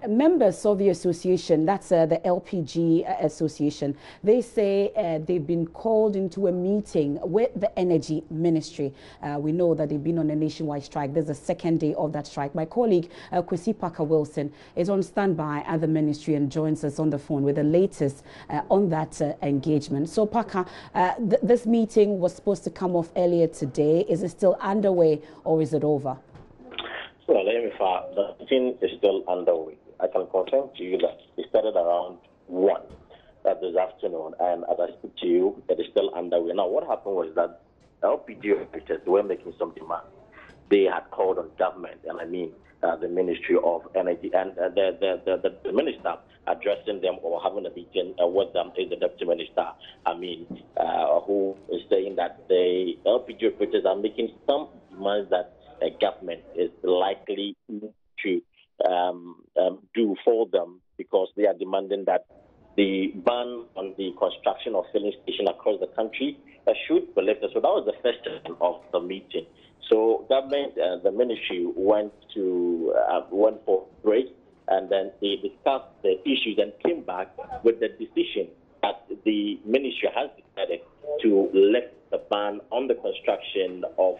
members of the association, that's the LPG association, they say they've been called into a meeting with the Energy Ministry. We know that they've been on a nationwide strike. There's the second day of that strike. My colleague, Kwesi Parker-Wilson, is on standby at the ministry and joins us on the phone with the latest on that engagement. So, Parker, this meeting was supposed to come off earlier today. Is it still underway or is it over? Well, the meeting is still underway. I can confirm to you that it started around 1 this afternoon, and as I speak to you, it is still underway. Now, what happened was that LPG operators were making some demands. They had called on government, and I mean the Ministry of Energy, and the minister addressing them or having a meeting with them is the Deputy Minister, who is saying that the LPG operators are making some demands that the government is likely to do for them, because they are demanding that the ban on the construction of filling stations across the country should be lifted. So that was the first step of the meeting. So government and the ministry went for break, and then they discussed the issues and came back with the decision that the ministry has decided to lift the ban on the construction of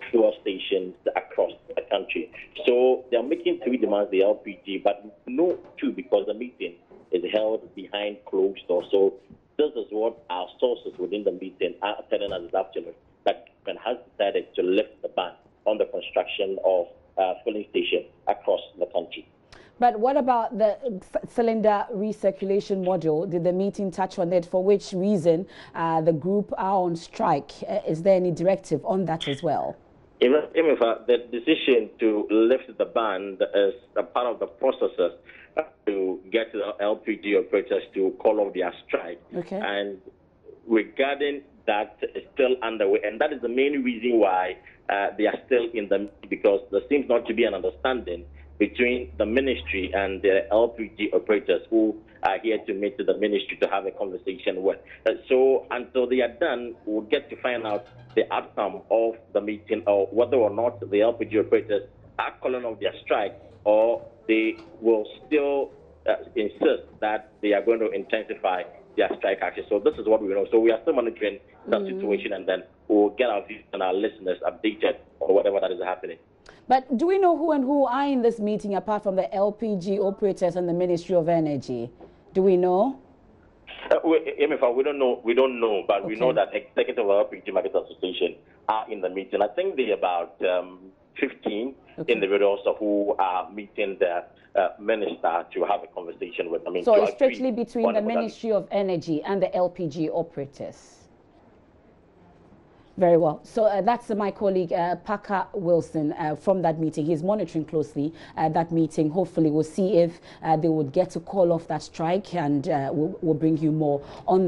fuel stations across the country. So they are making 3 demands, the LPG, but no 2, because the meeting is held behind closed doors. So this is what our sources within the meeting are telling us this afternoon, that government has decided to lift the ban on the construction of filling stations across the country. But what about the cylinder recirculation module? Did the meeting touch on it? For which reason the group are on strike? Is there any directive on that as well? Even the decision to lift the ban is a part of the processes to get the LPG operators to call off their strike. Okay. And regarding that, is still underway, and that is the main reason why they are still in the meeting, because there seems not to be an understanding between the ministry and the LPG operators, who are here to meet the ministry to have a conversation with. So until they are done, we'll get to find out the outcome of the meeting, or whether or not the LPG operators are calling off their strike, or they will still insist that they are going to intensify their strike action. So this is what we know. So we are still monitoring the situation, and then we'll get our views and our listeners updated on whatever that is happening. But do we know who and who are in this meeting apart from the LPG operators and the Ministry of Energy? Do we know? We don't know. We don't know, but Okay. We know that executive of LPG Market Association are in the meeting. I think they are about 15 individuals who are meeting the minister to have a conversation with. So it's strictly between the Ministry of Energy and the LPG operators. Very well. So that's my colleague Parker-Wilson from that meeting. He's monitoring closely that meeting. Hopefully we'll see if they would get to call off that strike, and we'll bring you more on that.